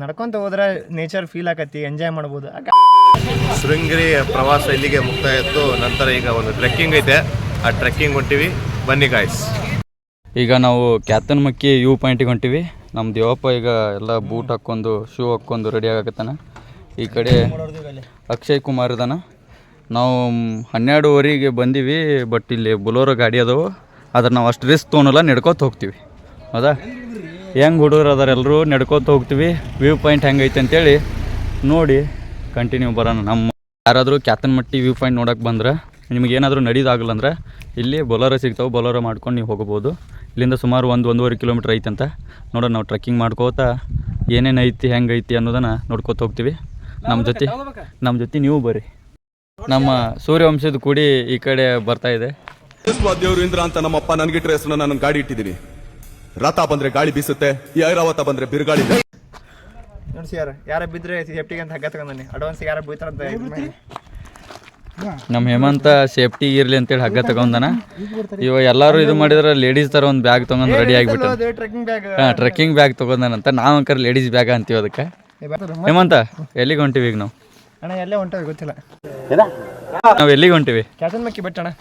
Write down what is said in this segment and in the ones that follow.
ನಡ್ಕೊಂತ ಹೋದ್ರೆ nature feel ಆಕತಿ, enjoy ಮಾಡ್ಬೋದು. ಶೃಂಗೇರಿ ಪ್ರವಾಸ ಇಲ್ಲಿಗೆ ಮುಕ್ತಾಯ ಇತ್ತು. ನಂತರ ಈಗ ಒಂದು ಟ್ರೆಕ್ಕಿಂಗ್ ಐತೆ, ಆ ಟ್ರೆಕ್ಕಿಂಗ್ ಹೊಂಟಿವಿ, ಬನ್ನಿ ಗಾಯ್ಸ್. ಈಗ ನಾವು ಕ್ಯಾತನಮಕ್ಕಿ ವ್ಯೂ ಪಾಯಿಂಟಿಗೆ ಹೊಂಟಿವಿ. ನಮ್ಮ ದೇವಪ್ಪ ಈಗ ಎಲ್ಲ ಬೂಟ್ ಹಾಕ್ಕೊಂಡು ಶೂ ಹಾಕ್ಕೊಂಡು ರೆಡಿ ಆಗಕತ್ತಾನ. ಈ ಕಡೆ ಅಕ್ಷಯ್ ಕುಮಾರ್ ಇದಾನ. ನಾವು 12:30 ಬಂದೀವಿ, ಬಟ್ ಇಲ್ಲಿ ಬೊಲೋರೋ ಗಾಡಿ ಅದಾವು, ಆದ್ರೆ ನಾವು ಅಷ್ಟು ರಿಸ್ಕ್ ತೊಗೊಳಲ್ಲ, ನಡ್ಕೋತ ಹೋಗ್ತೀವಿ. ಹೌದಾ? ಹೆಂಗೆ ಹುಡುಗರು ಅದಾರ ಎಲ್ಲರೂ ನಡ್ಕೋತ ಹೋಗ್ತೀವಿ. ವ್ಯೂ ಪಾಯಿಂಟ್ ಹೆಂಗೈತೆ ಅಂತೇಳಿ ನೋಡಿ ಕಂಟಿನ್ಯೂ ಬರೋಣ. ನಮ್ಮ ಯಾರಾದರೂ ಕ್ಯಾತನಮಟ್ಟಿ ವ್ಯೂ ಪಾಯಿಂಟ್ ನೋಡೋಕೆ ಬಂದ್ರೆ, ನಿಮ್ಗೆ ಏನಾದರೂ ನಡೀದಾಗಲ್ಲ ಅಂದ್ರೆ ಇಲ್ಲಿ ಬೊಲೋರೋ ಸಿಗ್ತಾವೆ, ಬೊಲೋರೋ ಮಾಡ್ಕೊಂಡು ನೀವು ಹೋಗ್ಬೋದು. ಇಲ್ಲಿಂದ ಸುಮಾರು 1-1.5 ಕಿಲೋಮೀಟ್ರ್ ಐತಂತ. ನೋಡೋಣ, ನಾವು ಟ್ರೆಕ್ಕಿಂಗ್ ಮಾಡ್ಕೋತ ಏನೇನು ಐತಿ ಹೆಂಗೈತಿ ಅನ್ನೋದನ್ನು ನೋಡ್ಕೋತ ಹೋಗ್ತೀವಿ. ನಮ್ಮ ಜೊತೆ ನೀವು ಬರ್ರಿ. ನಮ್ಮ ಸೂರ್ಯವಂಶದ ಕೂಡಿ ಈ ಕಡೆ ಬರ್ತಾ ಇದೆ. ದೇವರು ಇಂದ್ರ ಅಂತ ನಮ್ಮಪ್ಪ ನನಗಿಟ್ರೆ ಹೆಸರು, ನಾನು ಗಾಡಿ ಇಟ್ಟಿದ್ದೀನಿ. ರಥ ಬಂದ್ರೆ ಗಾಳಿ ಬೀಸುತ್ತೆ, ಈ ಐರಾವತ ಬಂದ್ರೆ ಬಿರುಗಾಳಿ. ನೋಡಿ ಯಾರ ಬಿದ್ದರೆ ಸೇಫ್ಟಿಗೆ ಅಂತ ಹಗ್ಗ ತಗೊಂಡಿ, ಅಡ್ವಾನ್ಸ್ ಯಾರು ಬೀಳ್ತಾರಂತ. ನಮ್ಮ ಹೇಮಂತ ಸೇಫ್ಟಿ ಇರಲಿ ಅಂತೇಳಿ ಹಗ್ಗ ತಗೊಂಡನ. ಇವಾಗ ಎಲ್ಲರೂ ಇದು ಮಾಡಿದ್ರೆ ಲೇಡೀಸ್ ಥರ ಒಂದು ಬ್ಯಾಗ್ ತೊಗೊಂಡು ರೆಡಿ ಆಗಿಬಿಟ್ಟು, ಟ್ರೆಕ್ಕಿಂಗ್ ಬ್ಯಾಗ್ ತೊಗೊಂಡನಂತ. ನಾವು ಅಂಕರ್ ಲೇಡೀಸ್ ಬ್ಯಾಗ್ ಅಂತೀವಿ ಅದಕ್ಕೆ. ಹೇಮಂತ, ಎಲ್ಲಿಗೆ ಹೊಂಟಿವಿ ಈಗ ನಾವು? ಅಣ್ಣ ಎಲ್ಲೇ ಹೊಂಟವಿ ಗೊತ್ತಿಲ್ಲ. ನಾವು ಎಲ್ಲಿಗೆ ಹೊಂಟಿವಿ? ಕ್ಯಾತನಮಕ್ಕಿ ಬೆಟ್ಟ ಅಣ್ಣ.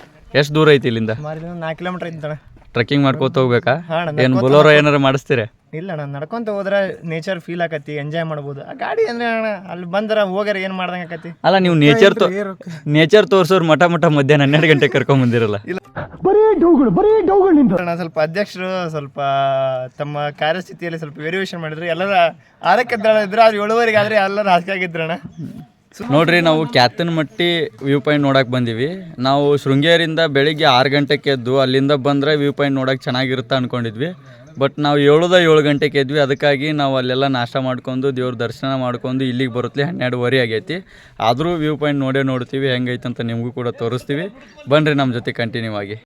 ಎಷ್ಟು ದೂರ ಐತಿ ಇಲ್ಲಿಂದ? 4 ಕಿಲೋಮೀಟರ್ ಐತಣ್ಣ. ಟ್ರೆಕ್ಕಿಂಗ್ ಮಾಡ್ಕೋತ ಹೋಗ್ಬೇಕಾ? ಏನು ಬೊಲೋರೋ ಏನಾರು ಮಾಡಿಸ್ತೀರ? ಇಲ್ಲ ಅಣ್ಣ, ನಡ್ಕೊಂತ ಹೋದ್ರೆ ನೇಚರ್ ಫೀಲ್ ಆಕತಿ, ಎಂಜಾಯ್ ಮಾಡ್ಬೋದು. ಆ ಗಾಡಿ ಅಂದ್ರೆ ಅಣ್ಣ ಅಲ್ಲಿ ಬಂದ್ರೆ ಹೋಗ್ಯಾರ ಏನು ಮಾಡ್ದಂಗೆ ಆಕತಿ. ಅಲ್ಲ, ನೀವು ನೇಚರ್ ತೋರ್ಸೋರು ಮಠ ಮಧ್ಯಾಹ್ನ 12 ಗಂಟೆಗೆ ಕರ್ಕೊಂಡ್ ಬಂದಿರಲ್ಲ. ಅಣ್ಣ ಸ್ವಲ್ಪ ಅಧ್ಯಕ್ಷರು ಸ್ವಲ್ಪ ತಮ್ಮ ಕಾರ್ಯಸ್ಥಿತಿಯಲ್ಲಿ ಸ್ವಲ್ಪ ವೇರಿಯೇಷನ್ ಮಾಡಿದ್ರು. ಎಲ್ಲರ ಆರಕ್ಕೆ ಇದ್ರು, ಅವ್ರು 7:30 ಆದ್ರೆ ಎಲ್ಲರೂ ಹಾಸಿಗೆಯಾಗಿದ್ರಣ್ಣ. ನೋಡ್ರಿ, ನಾವು ಕ್ಯಾತನಮಟ್ಟಿ ವ್ಯೂ ಪಾಯಿಂಟ್ ನೋಡಕ್ಕೆ ಬಂದೀವಿ. ನಾವು ಶೃಂಗೇರಿಯಿಂದ ಬೆಳಿಗ್ಗೆ 6 ಗಂಟೆಗೆ ಎದ್ದು ಅಲ್ಲಿಂದ ಬಂದರೆ ವ್ಯೂ ಪಾಯಿಂಟ್ ನೋಡೋಕೆ ಚೆನ್ನಾಗಿರುತ್ತೆ ಅಂದ್ಕೊಂಡಿದ್ವಿ. ಬಟ್ ನಾವು 7 ಗಂಟೆಗೆ ಎದ್ವಿ. ಅದಕ್ಕಾಗಿ ನಾವು ಅಲ್ಲೆಲ್ಲ ನಾಷ್ಟ ಮಾಡ್ಕೊಂಡು ದೇವ್ರ ದರ್ಶನ ಮಾಡ್ಕೊಂಡು ಇಲ್ಲಿಗೆ ಬರುತ್ತಲಿ 12:30 ಆಗೈತಿ. ಆದರೂ ವ್ಯೂ ಪಾಯಿಂಟ್ ನೋಡ್ತೀವಿ, ಹೆಂಗೈತೆ ಅಂತ ನಿಮಗೂ ಕೂಡ ತೋರಿಸ್ತೀವಿ. ಬನ್ನಿರಿ ನಮ್ಮ ಜೊತೆ ಕಂಟಿನ್ಯೂ ಆಗಿ.